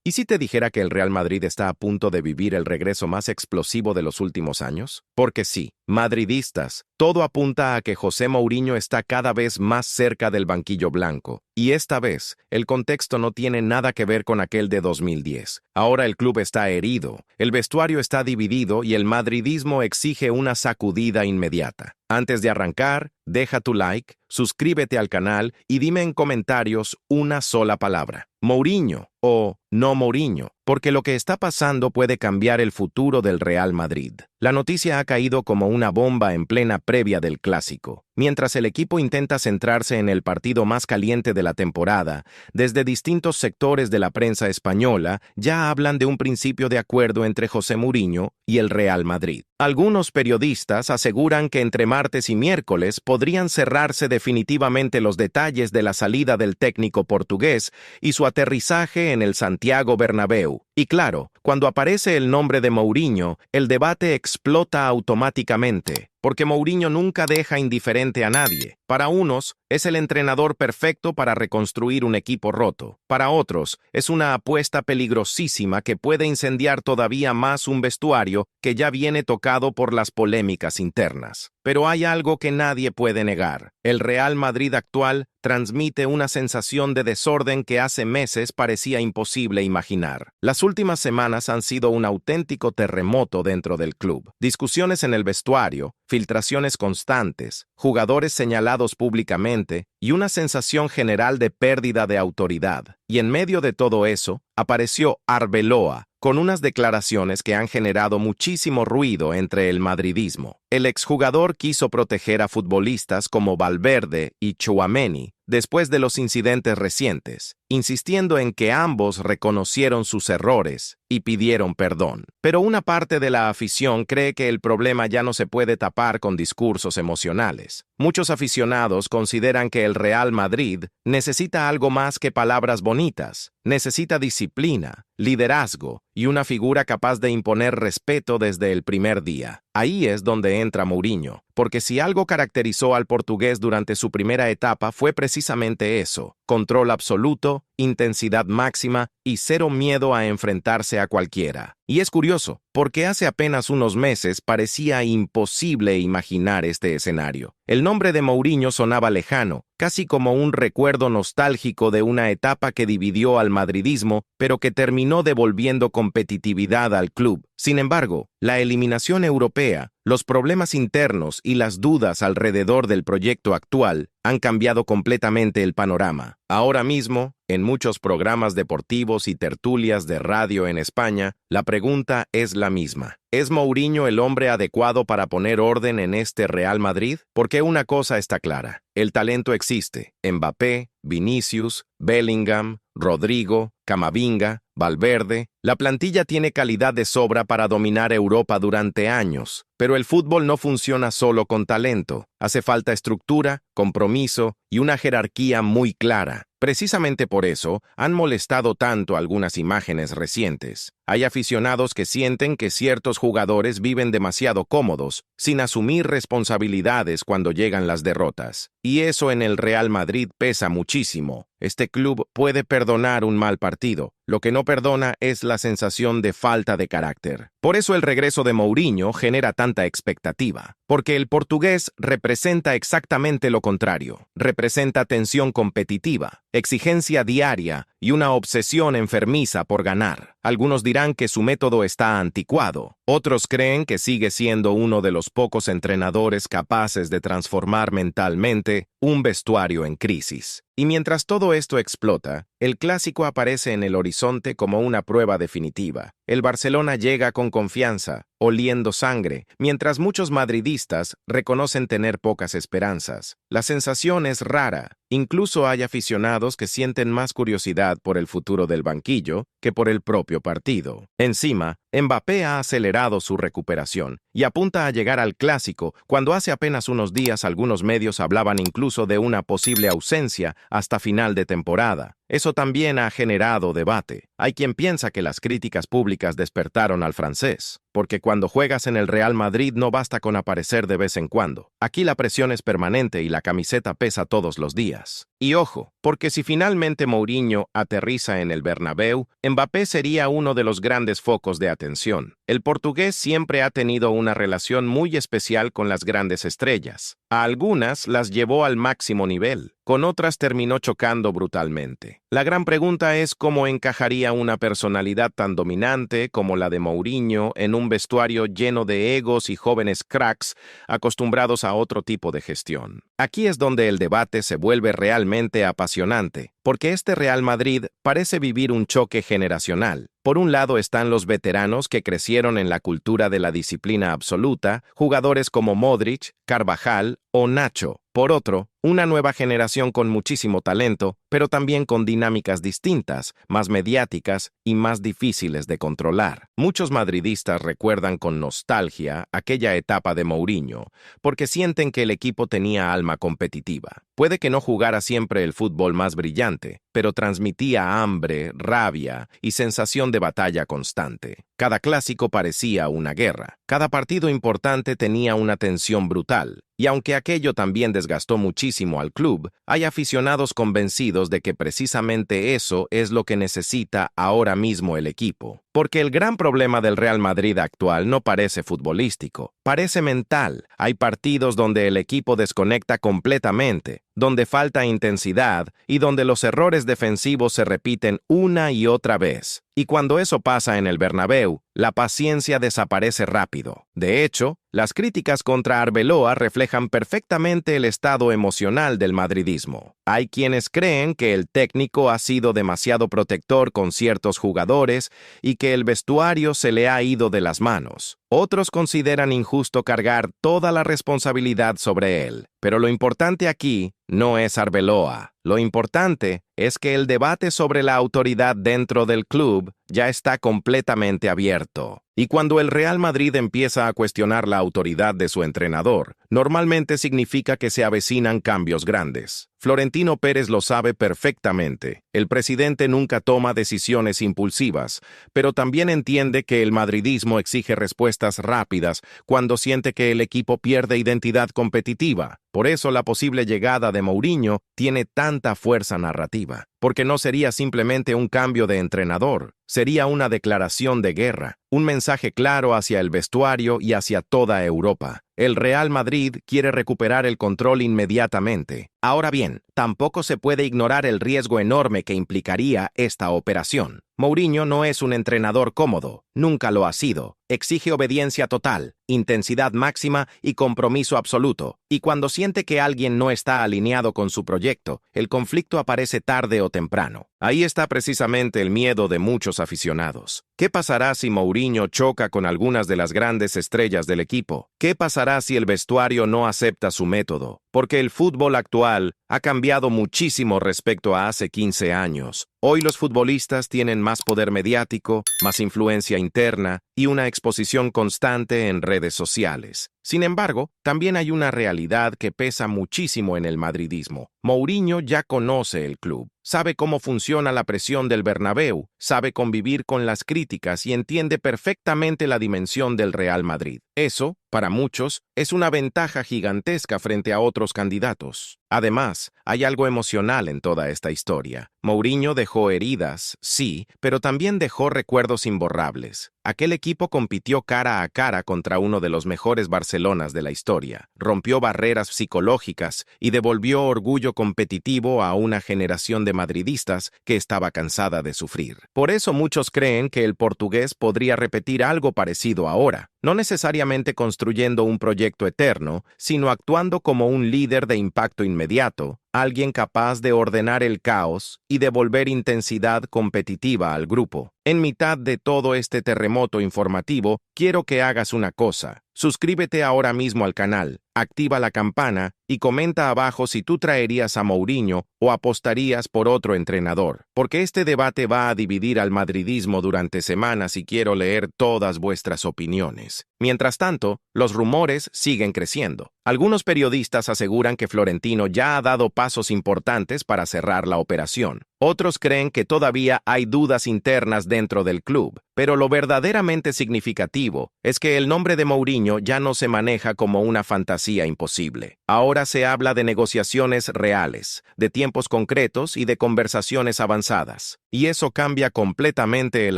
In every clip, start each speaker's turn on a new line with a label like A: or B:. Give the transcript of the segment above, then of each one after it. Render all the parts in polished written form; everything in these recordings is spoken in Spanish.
A: ¿Y si te dijera que el Real Madrid está a punto de vivir el regreso más explosivo de los últimos años? Porque sí, madridistas, todo apunta a que José Mourinho está cada vez más cerca del banquillo blanco. Y esta vez, el contexto no tiene nada que ver con aquel de 2010. Ahora el club está herido, el vestuario está dividido y el madridismo exige una sacudida inmediata. Antes de arrancar, deja tu like, suscríbete al canal y dime en comentarios una sola palabra: Mourinho o no Mourinho, porque lo que está pasando puede cambiar el futuro del Real Madrid. La noticia ha caído como una bomba en plena previa del Clásico. Mientras el equipo intenta centrarse en el partido más caliente de la temporada, desde distintos sectores de la prensa española ya hablan de un principio de acuerdo entre José Mourinho y el Real Madrid. Algunos periodistas aseguran que entre martes y miércoles podrían cerrarse definitivamente los detalles de la salida del técnico portugués y su aterrizaje en el Santiago Bernabéu. Y claro, cuando aparece el nombre de Mourinho, el debate explota automáticamente, porque Mourinho nunca deja indiferente a nadie. Para unos, es el entrenador perfecto para reconstruir un equipo roto. Para otros, es una apuesta peligrosísima que puede incendiar todavía más un vestuario que ya viene tocado por las polémicas internas. Pero hay algo que nadie puede negar. El Real Madrid actual transmite una sensación de desorden que hace meses parecía imposible imaginar. Las últimas semanas han sido un auténtico terremoto dentro del club. Discusiones en el vestuario, filtraciones constantes, jugadores señalados públicamente y una sensación general de pérdida de autoridad. Y en medio de todo eso, apareció Arbeloa, con unas declaraciones que han generado muchísimo ruido entre el madridismo. El exjugador quiso proteger a futbolistas como Valverde y Tchouaméni después de los incidentes recientes, insistiendo en que ambos reconocieron sus errores y pidieron perdón. Pero una parte de la afición cree que el problema ya no se puede tapar con discursos emocionales. Muchos aficionados consideran que el Real Madrid necesita algo más que palabras bonitas. Necesita disciplina, liderazgo y una figura capaz de imponer respeto desde el primer día. Ahí es donde entra Mourinho, porque si algo caracterizó al portugués durante su primera etapa fue precisamente eso: control absoluto, intensidad máxima y cero miedo a enfrentarse a cualquiera. Y es curioso, porque hace apenas unos meses parecía imposible imaginar este escenario. El nombre de Mourinho sonaba lejano, casi como un recuerdo nostálgico de una etapa que dividió al madridismo, pero que terminó devolviendo competitividad al club. Sin embargo, la eliminación europea, los problemas internos y las dudas alrededor del proyecto actual han cambiado completamente el panorama. Ahora mismo, en muchos programas deportivos y tertulias de radio en España, la pregunta es la misma: ¿es Mourinho el hombre adecuado para poner orden en este Real Madrid? Porque una cosa está clara: el talento existe. Mbappé, Vinicius, Bellingham, Rodrigo, Camavinga, Valverde. La plantilla tiene calidad de sobra para dominar Europa durante años. Pero el fútbol no funciona solo con talento. Hace falta estructura, compromiso y una jerarquía muy clara. Precisamente por eso han molestado tanto algunas imágenes recientes. Hay aficionados que sienten que ciertos jugadores viven demasiado cómodos, sin asumir responsabilidades cuando llegan las derrotas. Y eso en el Real Madrid pesa muchísimo. Este club puede perdonar un mal partido. Lo que no perdona es la sensación de falta de carácter. Por eso el regreso de Mourinho genera tanta expectativa, porque el portugués representa exactamente lo contrario. Representa tensión competitiva, exigencia diaria y una obsesión enfermiza por ganar. Algunos dirán que su método está anticuado. Otros creen que sigue siendo uno de los pocos entrenadores capaces de transformar mentalmente un vestuario en crisis. Y mientras todo esto explota, el Clásico aparece en el horizonte como una prueba definitiva. El Barcelona llega con confianza, oliendo sangre, mientras muchos madridistas reconocen tener pocas esperanzas. La sensación es rara. Incluso hay aficionados que sienten más curiosidad por el futuro del banquillo que por el propio partido. Encima, Mbappé ha acelerado su recuperación y apunta a llegar al Clásico, cuando hace apenas unos días algunos medios hablaban incluso de una posible ausencia hasta final de temporada. Eso también ha generado debate. Hay quien piensa que las críticas públicas despertaron al francés, porque cuando juegas en el Real Madrid no basta con aparecer de vez en cuando. Aquí la presión es permanente y la camiseta pesa todos los días. Y ojo, porque si finalmente Mourinho aterriza en el Bernabéu, Mbappé sería uno de los grandes focos de atención. El portugués siempre ha tenido una relación muy especial con las grandes estrellas. A algunas las llevó al máximo nivel, con otras terminó chocando brutalmente. La gran pregunta es cómo encajaría una personalidad tan dominante como la de Mourinho en un vestuario lleno de egos y jóvenes cracks acostumbrados a otro tipo de gestión. Aquí es donde el debate se vuelve realmente apasionante, porque este Real Madrid parece vivir un choque generacional. Por un lado están los veteranos que crecieron en la cultura de la disciplina absoluta, jugadores como Modric, Carvajal o Nacho. Por otro, una nueva generación con muchísimo talento, pero también con dinámicas distintas, más mediáticas y más difíciles de controlar. Muchos madridistas recuerdan con nostalgia aquella etapa de Mourinho, porque sienten que el equipo tenía alma competitiva. Puede que no jugara siempre el fútbol más brillante, pero transmitía hambre, rabia y sensación de batalla constante. Cada clásico parecía una guerra. Cada partido importante tenía una tensión brutal. Y aunque aquello también desgastó muchísimo al club, hay aficionados convencidos de que precisamente eso es lo que necesita ahora mismo el equipo. Porque el gran problema del Real Madrid actual no parece futbolístico, parece mental. Hay partidos donde el equipo desconecta completamente, donde falta intensidad y donde los errores defensivos se repiten una y otra vez. Y cuando eso pasa en el Bernabéu, la paciencia desaparece rápido. De hecho, las críticas contra Arbeloa reflejan perfectamente el estado emocional del madridismo. Hay quienes creen que el técnico ha sido demasiado protector con ciertos jugadores y que el vestuario se le ha ido de las manos. Otros consideran injusto cargar toda la responsabilidad sobre él. Pero lo importante aquí no es Arbeloa. Lo importante es que el debate sobre la autoridad dentro del club ya está completamente abierto. Y cuando el Real Madrid empieza a cuestionar la autoridad de su entrenador, normalmente significa que se avecinan cambios grandes. Florentino Pérez lo sabe perfectamente. El presidente nunca toma decisiones impulsivas, pero también entiende que el madridismo exige respuestas rápidas cuando siente que el equipo pierde identidad competitiva. Por eso la posible llegada de Mourinho tiene tanta fuerza narrativa, porque no sería simplemente un cambio de entrenador, sería una declaración de guerra, un mensaje claro hacia el vestuario y hacia toda Europa. El Real Madrid quiere recuperar el control inmediatamente. Ahora bien, tampoco se puede ignorar el riesgo enorme que implicaría esta operación. Mourinho no es un entrenador cómodo, nunca lo ha sido. Exige obediencia total, intensidad máxima y compromiso absoluto. Y cuando siente que alguien no está alineado con su proyecto, el conflicto aparece tarde o temprano. Ahí está precisamente el miedo de muchos aficionados. ¿Qué pasará si Mourinho choca con algunas de las grandes estrellas del equipo? ¿Qué pasará si el vestuario no acepta su método? Porque el fútbol actual ha cambiado muchísimo respecto a hace 15 años. Hoy los futbolistas tienen más poder mediático, más influencia interna y una exposición constante en redes sociales. Sin embargo, también hay una realidad que pesa muchísimo en el madridismo. Mourinho ya conoce el club, sabe cómo funciona la presión del Bernabéu, sabe convivir con las críticas y entiende perfectamente la dimensión del Real Madrid. Eso, para muchos, es una ventaja gigantesca frente a otros candidatos. Además, hay algo emocional en toda esta historia. Mourinho dejó heridas, sí, pero también dejó recuerdos imborrables. Aquel equipo compitió cara a cara contra uno de los mejores Barcelonas de la historia, rompió barreras psicológicas y devolvió orgullo competitivo a una generación de madridistas que estaba cansada de sufrir. Por eso muchos creen que el portugués podría repetir algo parecido ahora, no necesariamente construyendo un proyecto eterno, sino actuando como un líder de impacto inmediato, alguien capaz de ordenar el caos y devolver intensidad competitiva al grupo. En mitad de todo este terremoto informativo, quiero que hagas una cosa. Suscríbete ahora mismo al canal, activa la campana y comenta abajo si tú traerías a Mourinho o apostarías por otro entrenador, porque este debate va a dividir al madridismo durante semanas y quiero leer todas vuestras opiniones. Mientras tanto, los rumores siguen creciendo. Algunos periodistas aseguran que Florentino ya ha dado pasos importantes para cerrar la operación. Otros creen que todavía hay dudas internas dentro del club, pero lo verdaderamente significativo es que el nombre de Mourinho ya no se maneja como una fantasía imposible. Ahora se habla de negociaciones reales, de tiempos concretos y de conversaciones avanzadas. Y eso cambia completamente el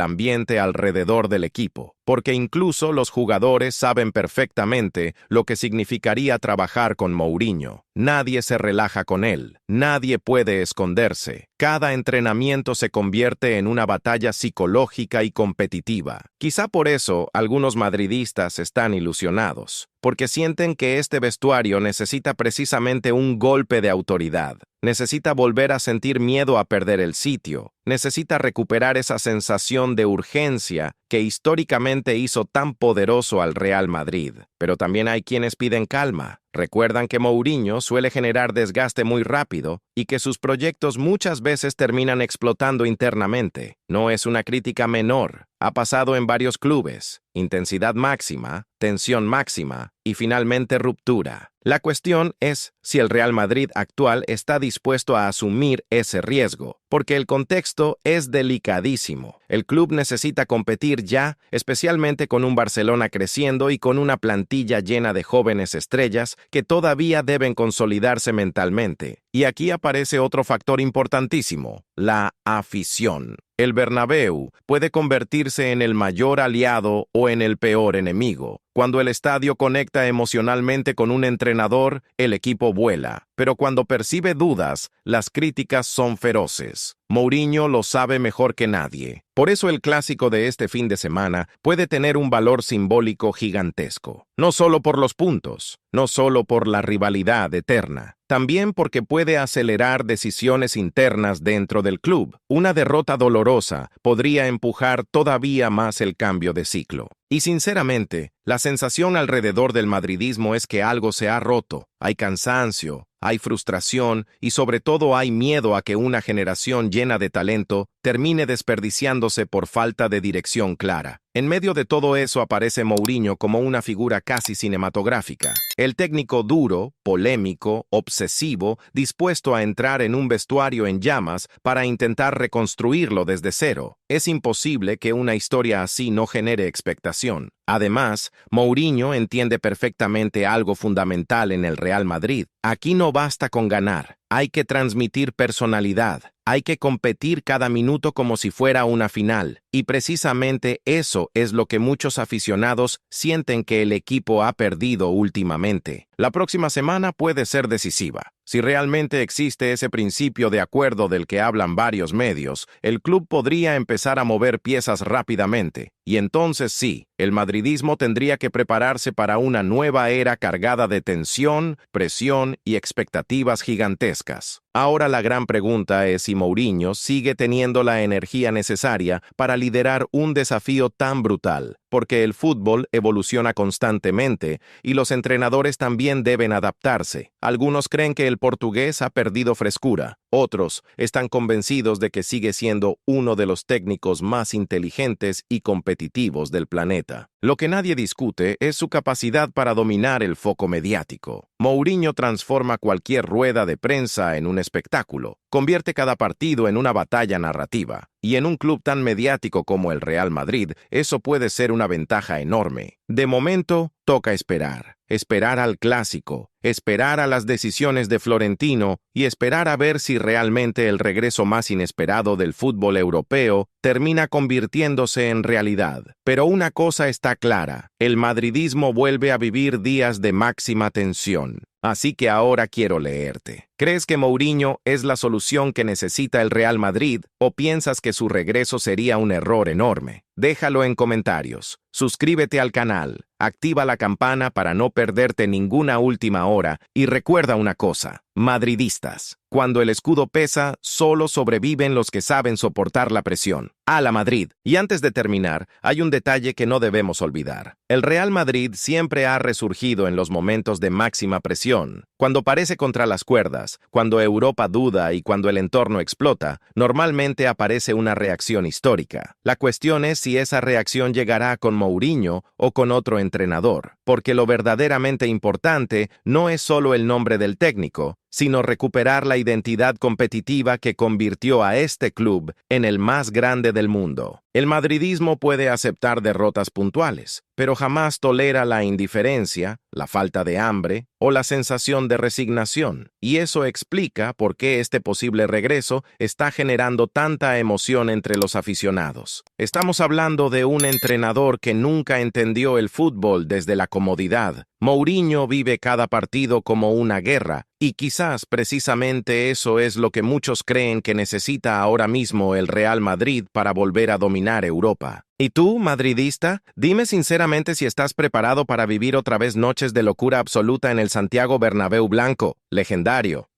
A: ambiente alrededor del equipo, porque incluso los jugadores saben perfectamente lo que significaría trabajar con Mourinho. Nadie se relaja con él, nadie puede esconderse. Cada entrenamiento se convierte en una batalla psicológica y competitiva. Quizá por eso algunos madridistas están ilusionados, porque sienten que este vestuario necesita precisamente un golpe de autoridad. Necesita volver a sentir miedo a perder el sitio. Necesita recuperar esa sensación de urgencia que históricamente hizo tan poderoso al Real Madrid. Pero también hay quienes piden calma. Recuerdan que Mourinho suele generar desgaste muy rápido y que sus proyectos muchas veces terminan explotando internamente. No es una crítica menor. Ha pasado en varios clubes. Intensidad máxima, tensión máxima y finalmente ruptura. La cuestión es si el Real Madrid actual está dispuesto a asumir ese riesgo, porque el contexto es delicadísimo. El club necesita competir ya, especialmente con un Barcelona creciendo y con una plantilla llena de jóvenes estrellas que todavía deben consolidarse mentalmente. Y aquí aparece otro factor importantísimo, la afición. El Bernabéu puede convertirse en el mayor aliado o en el peor enemigo. Cuando el estadio conecta emocionalmente con un entrenador, el equipo vuela. Pero cuando percibe dudas, las críticas son feroces. Mourinho lo sabe mejor que nadie. Por eso el clásico de este fin de semana puede tener un valor simbólico gigantesco. No solo por los puntos, no solo por la rivalidad eterna, también porque puede acelerar decisiones internas dentro del club. Una derrota dolorosa podría empujar todavía más el cambio de ciclo. Y sinceramente, la sensación alrededor del madridismo es que algo se ha roto. Hay cansancio, hay frustración y sobre todo hay miedo a que una generación llena de talento termine desperdiciándose por falta de dirección clara. En medio de todo eso aparece Mourinho como una figura casi cinematográfica. El técnico duro, polémico, obsesivo, dispuesto a entrar en un vestuario en llamas para intentar reconstruirlo desde cero. Es imposible que una historia así no genere expectación. Además, Mourinho entiende perfectamente algo fundamental en el Real Madrid. Aquí no basta con ganar, hay que transmitir personalidad. Hay que competir cada minuto como si fuera una final, y precisamente eso es lo que muchos aficionados sienten que el equipo ha perdido últimamente. La próxima semana puede ser decisiva. Si realmente existe ese principio de acuerdo del que hablan varios medios, el club podría empezar a mover piezas rápidamente. Y entonces sí, el madridismo tendría que prepararse para una nueva era cargada de tensión, presión y expectativas gigantescas. Ahora la gran pregunta es si Mourinho sigue teniendo la energía necesaria para liderar un desafío tan brutal, porque el fútbol evoluciona constantemente y los entrenadores también deben adaptarse. Algunos creen que el portugués ha perdido frescura, otros están convencidos de que sigue siendo uno de los técnicos más inteligentes y competitivos del planeta. Lo que nadie discute es su capacidad para dominar el foco mediático. Mourinho transforma cualquier rueda de prensa en un espectáculo, convierte cada partido en una batalla narrativa, y en un club tan mediático como el Real Madrid, eso puede ser una ventaja enorme. De momento, toca esperar. Esperar al clásico, esperar a las decisiones de Florentino y esperar a ver si realmente el regreso más inesperado del fútbol europeo termina convirtiéndose en realidad. Pero una cosa está clara, el madridismo vuelve a vivir días de máxima tensión. Así que ahora quiero leerte. ¿Crees que Mourinho es la solución que necesita el Real Madrid o piensas que su regreso sería un error enorme? Déjalo en comentarios. Suscríbete al canal, activa la campana para no perderte ninguna última hora y recuerda una cosa, madridistas, cuando el escudo pesa, solo sobreviven los que saben soportar la presión. ¡A la Madrid! Y antes de terminar, hay un detalle que no debemos olvidar. El Real Madrid siempre ha resurgido en los momentos de máxima presión. Cuando parece contra las cuerdas, cuando Europa duda y cuando el entorno explota, normalmente aparece una reacción histórica. La cuestión es si esa reacción llegará con Mourinho o con otro entrenador, porque lo verdaderamente importante no es solo el nombre del técnico, sino recuperar la identidad competitiva que convirtió a este club en el más grande del mundo. El madridismo puede aceptar derrotas puntuales, pero jamás tolera la indiferencia, la falta de hambre o la sensación de resignación, y eso explica por qué este posible regreso está generando tanta emoción entre los aficionados. Estamos hablando de un entrenador que nunca entendió el fútbol desde la comodidad. Mourinho vive cada partido como una guerra, y quizás precisamente eso es lo que muchos creen que necesita ahora mismo el Real Madrid para volver a dominar Europa. ¿Y tú, madridista? Dime sinceramente si estás preparado para vivir otra vez noches de locura absoluta en el Santiago Bernabéu blanco, legendario.